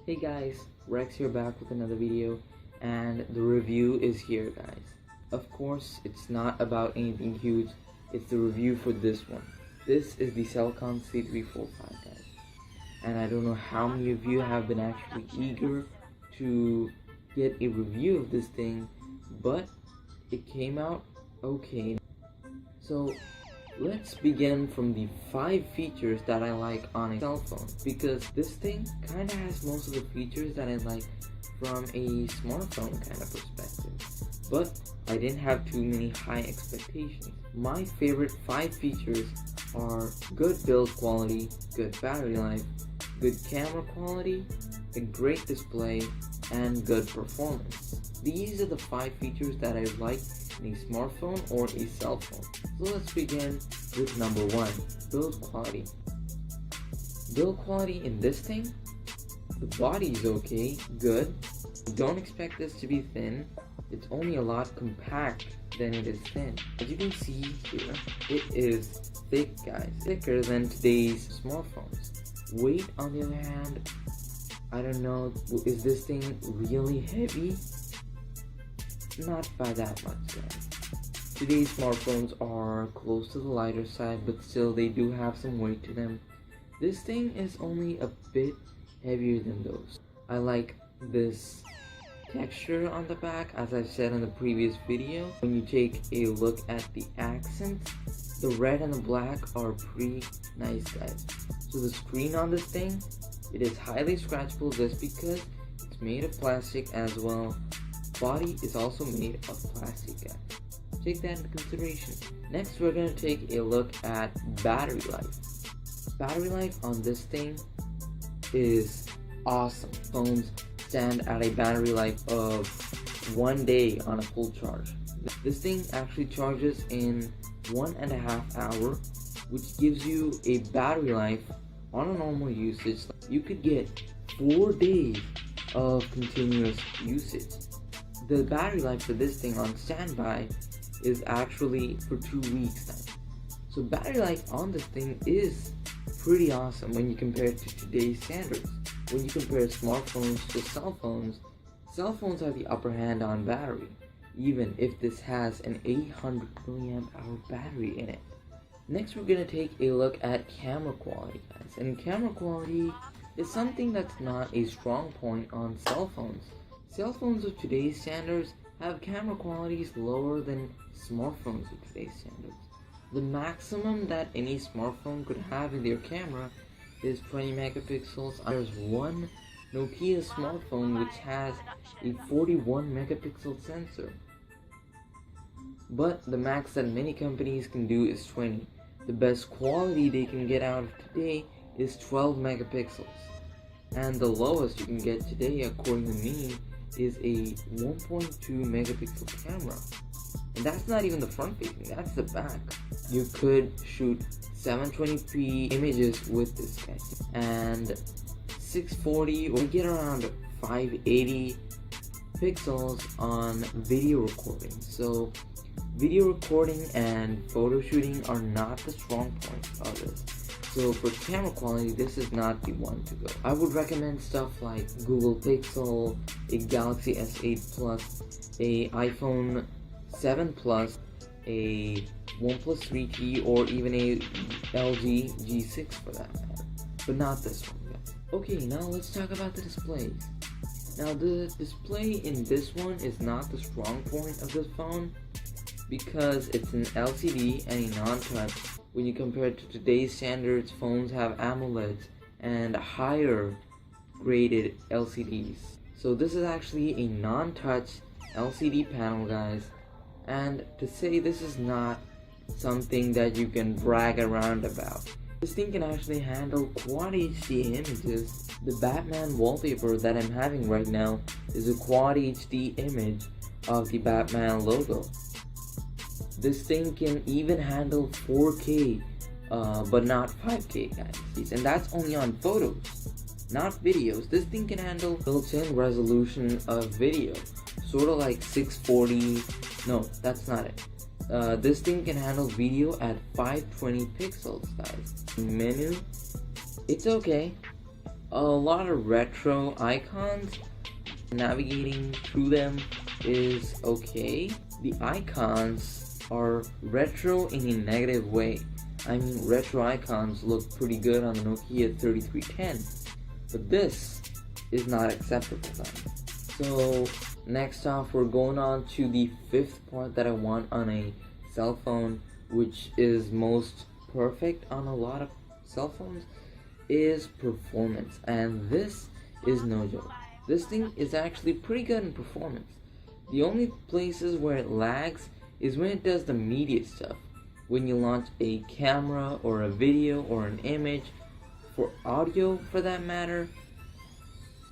Hey guys, Rex here back with another video, and the review is here guys. Of course, it's not about anything huge, it's the review for this one. This is the Celkon C345 guys. And I don't know how many of you have been actually eager to get a review of this thing, but it came out okay. So let's begin from the 5 features that I like on a cell phone, because this thing kind of has most of the features that I like from a smartphone kind of perspective, but I didn't have too many high expectations. My favorite 5 features are good build quality, good battery life, good camera quality, a great display, and good performance. These are the 5 features that I like in a smartphone or a cell phone. So let's begin with number 1, build quality. Build quality in this thing, the body is okay, good. Don't expect this to be thin. It's only a lot compact than it is thin. As you can see here, it is thick guys, thicker than today's smartphones. Weight on the other hand, I don't know, is this thing really heavy? Not by that much guys. Today's smartphones are close to the lighter side, but still they do have some weight to them. This thing is only a bit heavier than those. I like this texture on the back, as I said in the previous video. When you take a look at the accents, the red and the black are pretty nice guys. So the screen on this thing, it is highly scratchable just because it's made of plastic as well. Body is also made of plastic guys. Take that into consideration. Next we're going to take a look at battery life. Battery life on this thing is awesome. Phones stand at a battery life of 1 day on a full charge. This thing actually charges in 1.5 hours, which gives you a battery life on a normal usage. You could get 4 days of continuous usage. The battery life for this thing on standby is actually for 2 weeks now. So battery life on this thing is pretty awesome when you compare it to today's standards. When you compare smartphones to cell phones have the upper hand on battery, even if this has an 800 milliamp hour battery in it. Next we're going to take a look at camera quality guys. And camera quality is something that's not a strong point on cell phones. Cell phones of today's standards have camera qualities lower than smartphones of today's standards. The maximum that any smartphone could have in their camera is 20 megapixels. There's one Nokia smartphone which has a 41 megapixel sensor. But the max that many companies can do is 20. The best quality they can get out of today is 12 megapixels. And the lowest you can get today, according to me, is a 1.2 megapixel camera. And that's not even the front facing, that's the back. You could shoot 720p images with this guy, and 640 or get around 580 pixels on video recording. So video recording and photo shooting are not the strong points of this. So for camera quality, this is not the one to go. I would recommend stuff like Google Pixel, a Galaxy S8 Plus, a iPhone 7 Plus, a OnePlus 3T, or even a LG G6 for that matter. But not this one, guys. Okay, now let's talk about the displays. Now the display in this one is not the strong point of this phone, because it's an LCD and a non-touch. When you compare it to today's standards, phones have AMOLEDs and higher graded LCDs. So this is actually a non-touch LCD panel guys, and to say this is not something that you can brag around about. This thing can actually handle quad HD images. The Batman wallpaper that I'm having right now is a quad HD image of the Batman logo. This thing can even handle 4K, but not 5K guys. And that's only on photos, not videos. This thing can handle built-in resolution of video, sort of like 640, no, that's not it. This thing can handle video at 520 pixels guys. Menu, it's okay. a lot of retro icons. Navigating through them is okay. The icons are retro in a negative way. I mean, retro icons look pretty good on the Nokia 3310, but this is not acceptable then. So next off, we're going on to the fifth part that I want on a cell phone, which is most perfect on a lot of cell phones, is performance. And this is no joke. This thing is actually pretty good in performance. The only places where it lags is when it does the media stuff. When you launch a camera or a video or an image, for audio for that matter,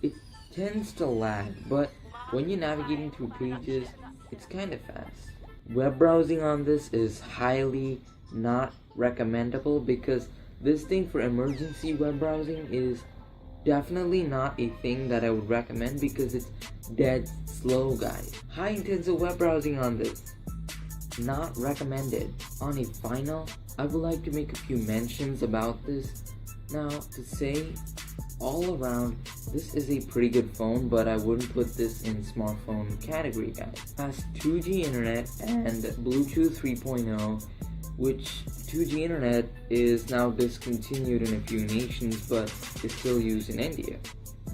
it tends to lag, but when you're navigating through pages, it's kind of fast. Web browsing on this is highly not recommendable because this thing for emergency web browsing is definitely not a thing that I would recommend because it's dead slow, guys. High intensive web browsing on this, not recommended. On a final, I would like to make a few mentions about this. Now, to say all around, this is a pretty good phone, but I wouldn't put this in smartphone category, guys. It has 2G internet and Bluetooth 3.0, which 2G internet is now discontinued in a few nations, but is still used in India.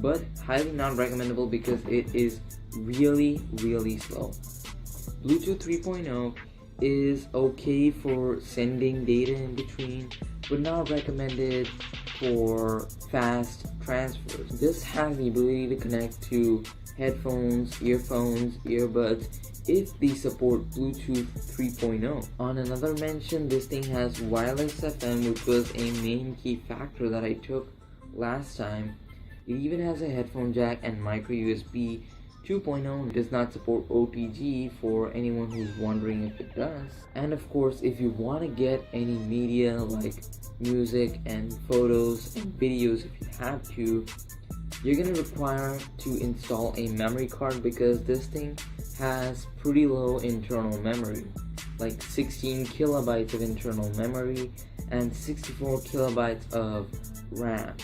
But highly not recommendable because it is really, really slow. Bluetooth 3.0 is okay for sending data in between, but not recommended for fast transfers. This has the ability to connect to headphones, earphones, earbuds if they support Bluetooth 3.0. On another mention, this thing has wireless FM, which was a main key factor that I took last time. It even has a headphone jack and micro USB 2.0. Does not support OTG for anyone who's wondering if it does. And of course, if you want to get any media like music and photos and videos, if you have to, you're going to require to install a memory card because this thing has pretty low internal memory, like 16 kilobytes of internal memory and 64 kilobytes of RAM.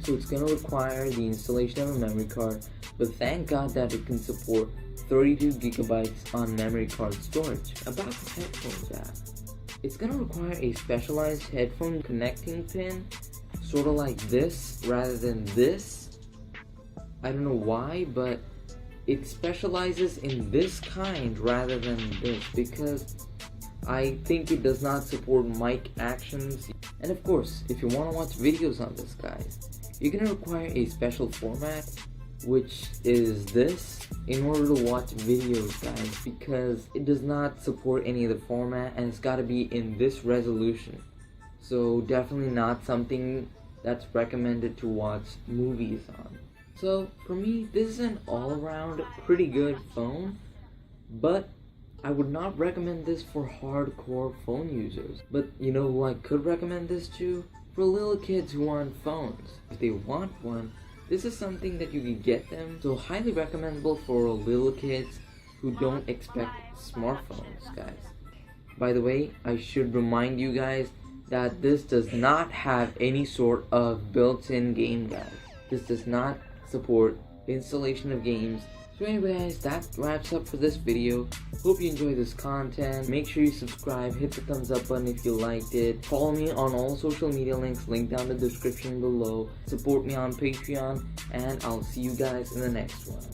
So it's going to require the installation of a memory card, but thank God that it can support 32 gigabytes on memory card storage. About the headphone jack, it's going to require a specialized headphone connecting pin, sort of like this rather than this. I don't know why, but it specializes in this kind rather than this because I think it does not support mic actions. And of course, if you want to watch videos on this, guys, you're going to require a special format, which is this, in order to watch videos, guys, because it does not support any of the format and it's got to be in this resolution. So definitely not something that's recommended to watch movies on. So for me, this is an all-around pretty good phone, but I would not recommend this for hardcore phone users. But you know who I could recommend this to? For little kids who want phones. If they want one, this is something that you can get them. So highly recommendable for little kids who don't expect smartphones, guys. By the way, I should remind you guys that this does not have any sort of built-in game, guys. This does not support installation of games. So anyway, guys, that wraps up for this video. Hope you enjoyed this content. Make sure you subscribe, hit the thumbs up button if you liked it. Follow me on all social media links linked down in the description below. Support me on Patreon, and I'll see you guys in the next one.